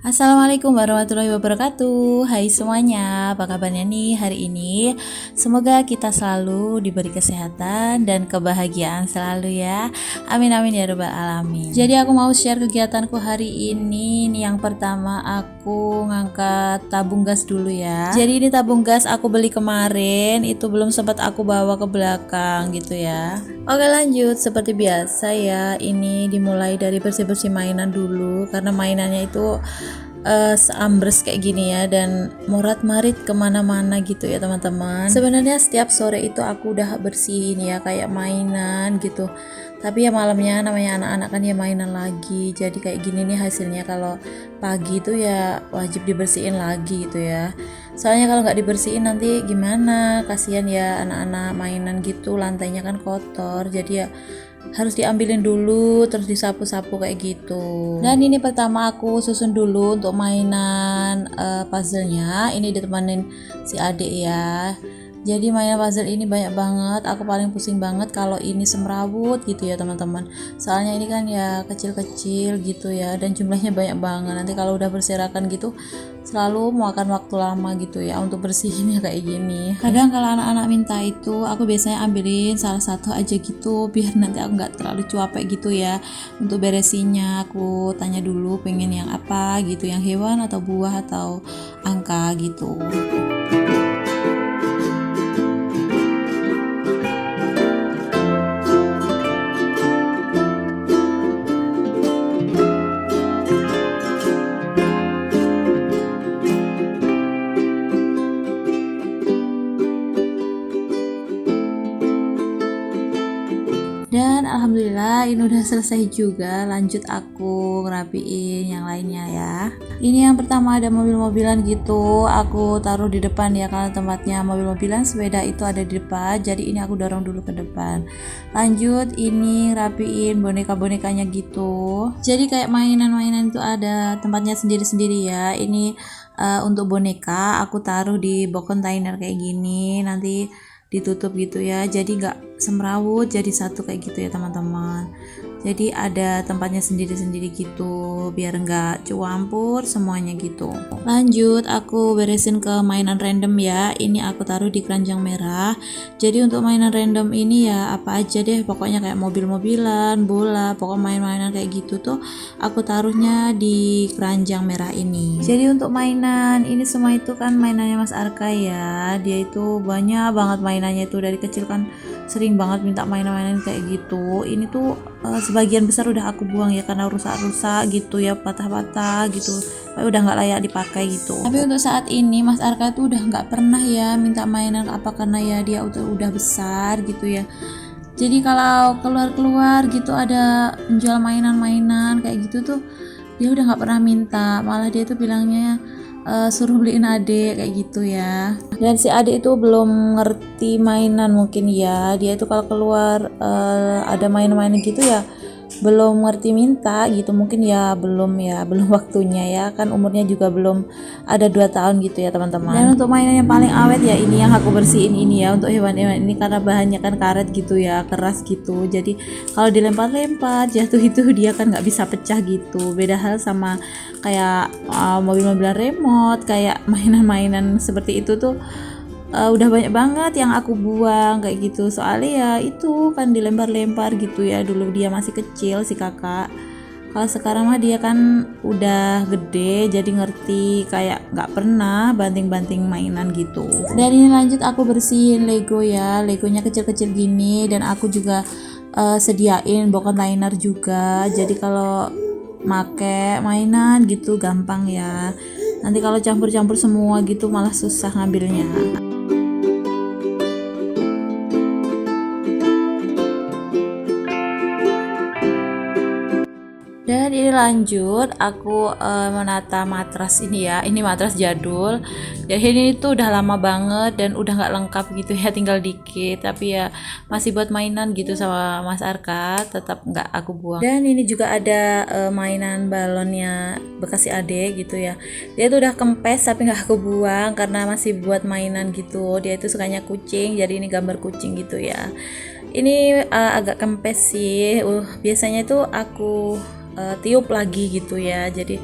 Assalamualaikum warahmatullahi wabarakatuh. Hai semuanya, apa kabarnya nih hari ini? Semoga kita selalu diberi kesehatan dan kebahagiaan selalu ya. Amin amin ya rabbal alamin. Jadi aku mau share kegiatanku hari ini. Nih, yang pertama aku ngangkat tabung gas dulu ya. Jadi ini tabung gas aku beli kemarin, itu belum sempat aku bawa ke belakang gitu ya. Oke lanjut, seperti biasa ya, ini dimulai dari bersih-bersih mainan dulu karena mainannya itu seambrus kayak gini ya, dan morat-marit kemana-mana gitu ya teman-teman. Sebenarnya setiap sore itu aku udah bersihin ya kayak mainan gitu, tapi ya malamnya namanya anak-anak kan ya mainan lagi, jadi kayak gini nih hasilnya. Kalau pagi itu ya wajib dibersihin lagi gitu ya, soalnya kalau nggak dibersihin nanti gimana, kasihan ya anak-anak mainan gitu, lantainya kan kotor, jadi ya harus diambilin dulu terus disapu-sapu kayak gitu. Dan ini pertama aku susun dulu untuk mainan puzzle-nya. Ini ditemenin si adik ya. Jadi mainan puzzle ini banyak banget, aku paling pusing banget kalau ini semrawut gitu ya teman-teman. Soalnya ini kan ya kecil-kecil gitu ya, dan jumlahnya banyak banget. Nanti kalau udah berserakan gitu selalu memakan waktu lama gitu ya untuk bersihinnya kayak gini. Kadang kalau anak-anak minta itu aku biasanya ambilin salah satu aja gitu, biar nanti aku nggak terlalu capek gitu ya untuk beresinnya. Aku tanya dulu pengen yang apa gitu, yang hewan atau buah atau angka gitu. Dan alhamdulillah ini udah selesai juga. Lanjut aku ngerapiin yang lainnya ya. Ini yang pertama ada mobil-mobilan gitu, aku taruh di depan ya, karena tempatnya mobil-mobilan, sepeda itu ada di depan, jadi ini aku dorong dulu ke depan. Lanjut ini rapiin boneka-bonekanya gitu, jadi kayak mainan-mainan itu ada tempatnya sendiri-sendiri ya. Ini untuk boneka aku taruh di box kontainer kayak gini, nanti ditutup gitu ya, jadi nggak semrawut, jadi satu kayak gitu ya teman-teman. Jadi ada tempatnya sendiri-sendiri gitu biar nggak campur semuanya gitu. Lanjut aku beresin ke mainan random ya. Ini aku taruh di keranjang merah. Jadi untuk mainan random ini ya apa aja deh, pokoknya kayak mobil-mobilan, bola, pokoknya main-mainan kayak gitu tuh aku taruhnya di keranjang merah ini. Jadi untuk mainan ini semua itu kan mainannya Mas Arka ya, dia itu banyak banget mainannya, itu dari kecil kan sering banget minta mainan-mainan kayak gitu. Ini tuh sebagian besar udah aku buang ya karena rusak-rusak gitu ya, patah-patah gitu, udah nggak layak dipakai gitu. Tapi untuk saat ini Mas Arka tuh udah nggak pernah ya minta mainan apa, karena ya dia udah besar gitu ya. Jadi kalau keluar-keluar gitu ada penjual mainan-mainan kayak gitu tuh dia udah nggak pernah minta, malah dia tuh bilangnya suruh beliin adik kayak gitu ya. Dan si adik itu belum ngerti mainan mungkin ya, dia itu kalau keluar ada main-mainan gitu ya belum ngerti minta gitu, mungkin ya belum waktunya ya, kan umurnya juga belum ada 2 tahun gitu ya teman-teman. Dan untuk mainan yang paling awet ya ini yang aku bersihin ini ya, untuk hewan-hewan ini karena bahannya kan karet gitu ya, keras gitu, jadi kalau dilempar-lempar jatuh itu dia kan nggak bisa pecah gitu. Beda hal sama kayak mobil-mobilan remote, kayak mainan-mainan seperti itu tuh udah banyak banget yang aku buang kayak gitu, soalnya ya itu kan dilempar-lempar gitu ya, dulu dia masih kecil si kakak. Kalau sekarang mah dia kan udah gede, jadi ngerti, kayak nggak pernah banting-banting mainan gitu. Dan ini lanjut aku bersihin Lego ya, Legonya kecil-kecil gini, dan aku juga sediain box container juga, jadi kalau make mainan gitu gampang ya. Nanti kalau campur-campur semua gitu malah susah ngambilnya. Dan ini lanjut aku menata matras ini ya, ini matras jadul, jadi ini tuh udah lama banget dan udah nggak lengkap gitu ya, tinggal dikit, tapi ya masih buat mainan gitu sama Mas Arka, tetap nggak aku buang. Dan ini juga ada mainan balonnya bekas si Ade gitu ya, dia tuh udah kempes tapi nggak aku buang karena masih buat mainan gitu. Dia itu sukanya kucing, jadi ini gambar kucing gitu ya. Ini agak kempes sih, biasanya itu aku tiup lagi gitu ya, jadi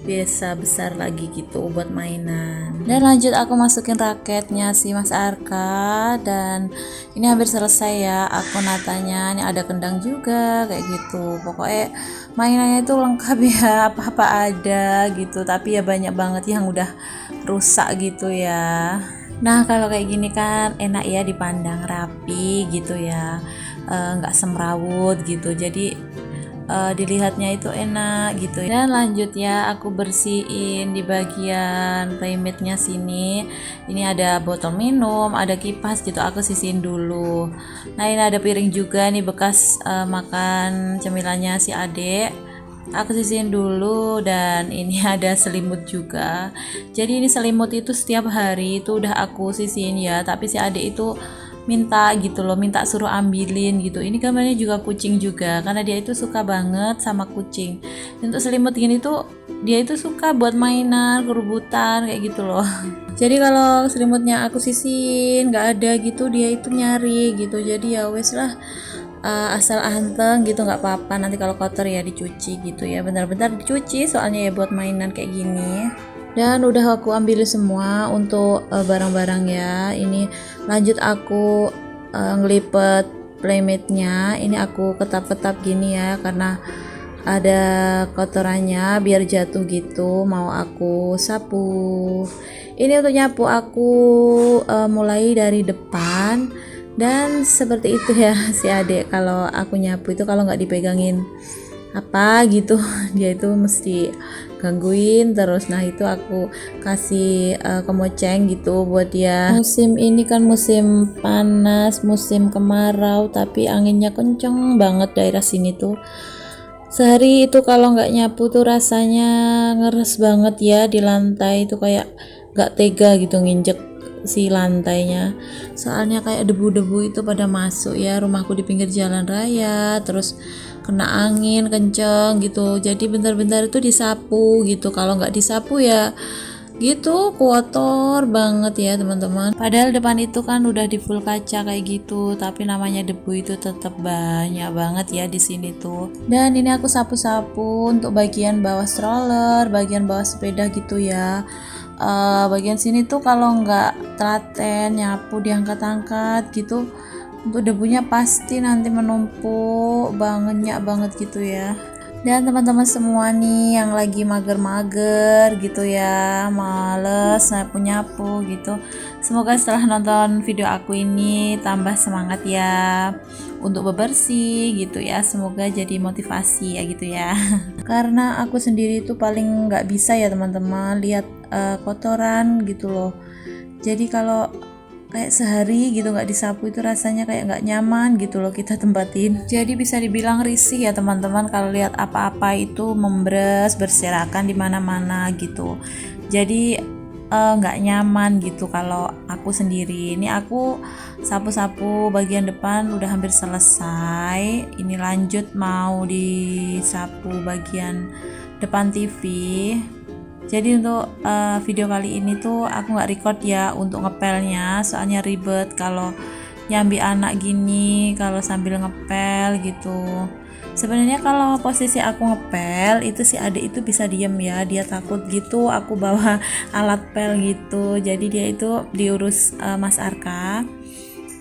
bisa besar lagi gitu buat mainan. Dan lanjut aku masukin raketnya si Mas Arka, dan ini hampir selesai ya aku natanya. Ini ada kendang juga kayak gitu, pokoknya mainannya itu lengkap ya, apa-apa ada gitu, tapi ya banyak banget yang udah rusak gitu ya. Nah kalau kayak gini kan enak ya dipandang, rapi gitu ya, nggak semrawut gitu, jadi dilihatnya itu enak gitu. Dan lanjut ya aku bersihin di bagian playmatnya sini. Ini ada botol minum, ada kipas gitu, aku sisihin dulu. Nah ini ada piring juga nih bekas makan cemilannya si adek, aku sisihin dulu. Dan ini ada selimut juga, jadi ini selimut itu setiap hari itu udah aku sisihin ya, tapi si adek itu minta gitu loh, minta suruh ambilin gitu. Ini gambarnya juga kucing juga, karena dia itu suka banget sama kucing. Untuk selimut gini tuh dia itu suka buat mainan, kerubutan kayak gitu loh. Jadi kalau selimutnya aku sisihin nggak ada gitu, dia itu nyari gitu. Jadi ya wes lah, asal anteng gitu nggak apa-apa, nanti kalau kotor ya dicuci gitu ya, bentar-bentar dicuci soalnya ya buat mainan kayak gini. Dan udah aku ambil semua untuk barang-barang ya. Ini lanjut aku ngelipet playmatnya, ini aku ketap-ketap gini ya karena ada kotorannya biar jatuh gitu, mau aku sapu. Ini untuk nyapu aku mulai dari depan, dan seperti itu ya si adek, kalau aku nyapu itu kalau nggak dipegangin apa gitu dia itu mesti gangguin terus. Nah itu aku kasih kemoceng gitu buat dia. Musim ini kan musim panas, musim kemarau, tapi anginnya kenceng banget daerah sini tuh. Sehari itu kalau nggak nyapu tuh rasanya ngeres banget ya di lantai itu, kayak nggak tega gitu nginjek si lantainya, soalnya kayak debu-debu itu pada masuk ya. Rumahku di pinggir jalan raya, terus kena angin kenceng gitu, jadi bentar-bentar itu disapu gitu. Kalau nggak disapu ya gitu kotor banget ya teman-teman. Padahal depan itu kan udah di full kaca kayak gitu, tapi namanya debu itu tetap banyak banget ya di sini tuh. Dan ini aku sapu-sapu untuk bagian bawah stroller, bagian bawah sepeda gitu ya. Bagian sini tuh kalau nggak telaten nyapu diangkat-angkat gitu, untuk debunya pasti nanti menumpuk banyak banget gitu ya. Dan teman-teman semua nih yang lagi mager-mager gitu ya, males nyapu-nyapu gitu, semoga setelah nonton video aku ini tambah semangat ya untuk bebersih gitu ya, semoga jadi motivasi ya gitu ya. Karena aku sendiri itu paling nggak bisa ya teman-teman lihat kotoran gitu loh, jadi kalau kayak sehari gitu nggak disapu itu rasanya kayak nggak nyaman gitu loh kita tempatin. Jadi bisa dibilang risih ya teman-teman kalau lihat apa-apa itu membres berserakan di mana-mana gitu. Jadi nggak nyaman gitu kalau aku sendiri. Ini aku sapu-sapu bagian depan udah hampir selesai. Ini lanjut mau disapu bagian depan TV. Jadi untuk video kali ini tuh aku nggak record ya untuk ngepelnya, soalnya ribet kalau nyambi anak gini kalau sambil ngepel gitu. Sebenarnya kalau posisi aku ngepel itu si adik itu bisa diem ya, dia takut gitu aku bawa alat pel gitu. Jadi dia itu diurus Mas Arka,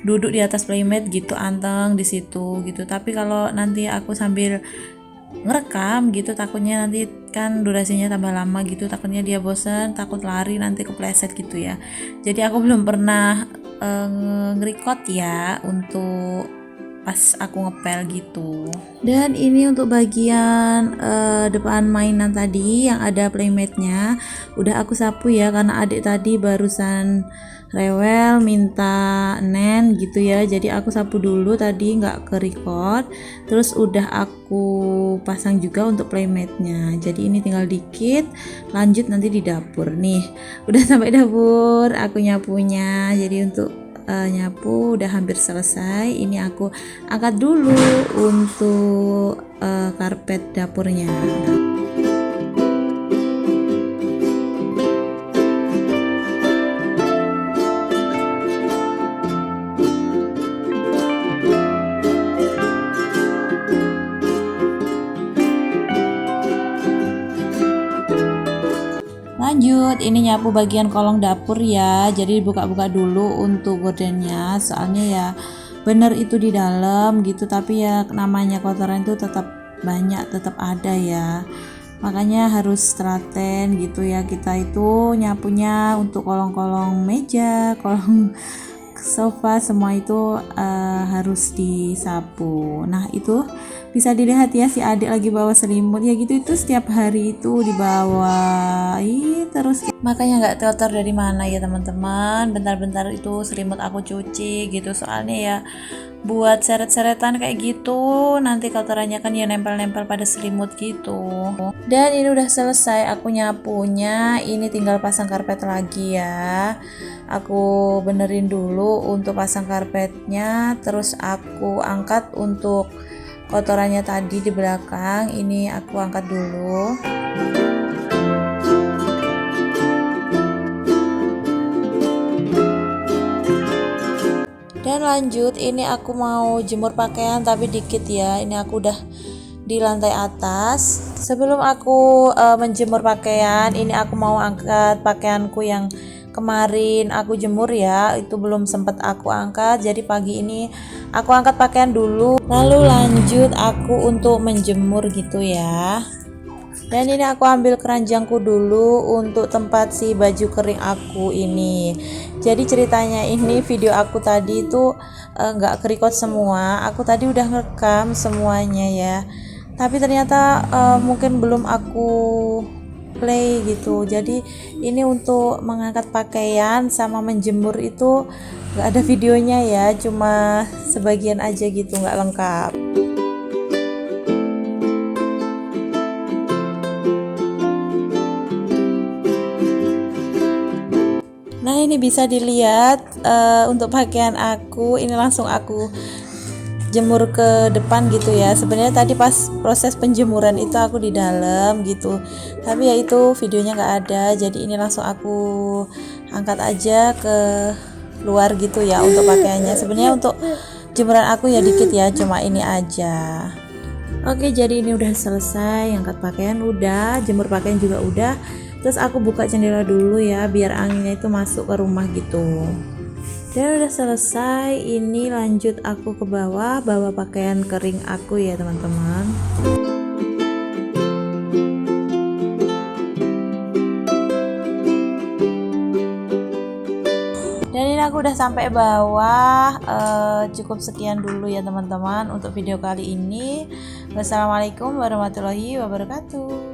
duduk di atas playmat gitu, anteng di situ gitu. Tapi kalau nanti aku sambil ngerekam gitu takutnya nanti kan durasinya tambah lama gitu, takutnya dia bosan, takut lari nanti kepleset gitu ya. Jadi aku belum pernah nge-record ya untuk pas aku ngepel gitu. Dan ini untuk bagian depan mainan tadi yang ada playmatnya udah aku sapu ya, karena adik tadi barusan rewel minta nen gitu ya, jadi aku sapu dulu tadi nggak ke record, terus udah aku pasang juga untuk playmatnya. Jadi ini tinggal dikit, lanjut nanti di dapur nih. Udah sampai dapur aku nyapunya, jadi untuk nyapu udah hampir selesai. Ini aku angkat dulu untuk karpet dapurnya. lanjut, ini nyapu bagian kolong dapur ya. Jadi buka-buka dulu untuk gordennya, soalnya ya bener itu di dalam gitu, tapi ya namanya kotoran itu tetap banyak, tetap ada ya. Makanya harus telaten gitu ya, kita itu nyapunya untuk kolong-kolong meja, kolong sofa, semua itu harus disapu. Nah itu bisa dilihat ya, si adik lagi bawa selimut ya gitu, itu setiap hari itu dibawa terus, makanya nggak kotor dari mana ya teman-teman. Bentar-bentar itu selimut aku cuci gitu, soalnya ya buat seret-seretan kayak gitu, nanti kotorannya kan ya nempel-nempel pada selimut gitu. Dan ini udah selesai aku nyapunya, ini tinggal pasang karpet lagi ya. Aku benerin dulu untuk pasang karpetnya, terus aku angkat untuk kotorannya tadi di belakang, ini aku angkat dulu. Dan lanjut, ini aku mau jemur pakaian tapi dikit ya. Ini aku udah di lantai atas. Sebelum aku menjemur pakaian, ini aku mau angkat pakaianku yang kemarin aku jemur ya, itu belum sempat aku angkat. Jadi pagi ini aku angkat pakaian dulu, lalu lanjut aku untuk menjemur gitu ya. Dan ini aku ambil keranjangku dulu untuk tempat si baju kering aku ini. Jadi ceritanya ini video aku tadi itu nggak kerekod semua. Aku tadi udah ngerekam semuanya ya, tapi ternyata mungkin belum aku play gitu. Jadi ini untuk mengangkat pakaian sama menjemur itu nggak ada videonya ya, cuma sebagian aja gitu, nggak lengkap. Nah ini bisa dilihat untuk pakaian aku, ini langsung aku jemur ke depan gitu ya. Sebenarnya tadi pas proses penjemuran itu aku di dalam gitu, tapi ya itu videonya nggak ada, jadi ini langsung aku angkat aja ke luar gitu ya untuk pakaiannya. Sebenarnya untuk jemuran aku ya dikit ya, cuma ini aja. Oke, jadi ini udah selesai, angkat pakaian udah, jemur pakaian juga udah. Terus aku buka jendela dulu ya, biar anginnya itu masuk ke rumah gitu. Dan udah selesai, ini lanjut aku ke bawah, bawa pakaian kering aku ya teman-teman. Dan ini aku udah sampai bawah. Cukup sekian dulu ya teman-teman untuk video kali ini. Wassalamualaikum warahmatullahi wabarakatuh.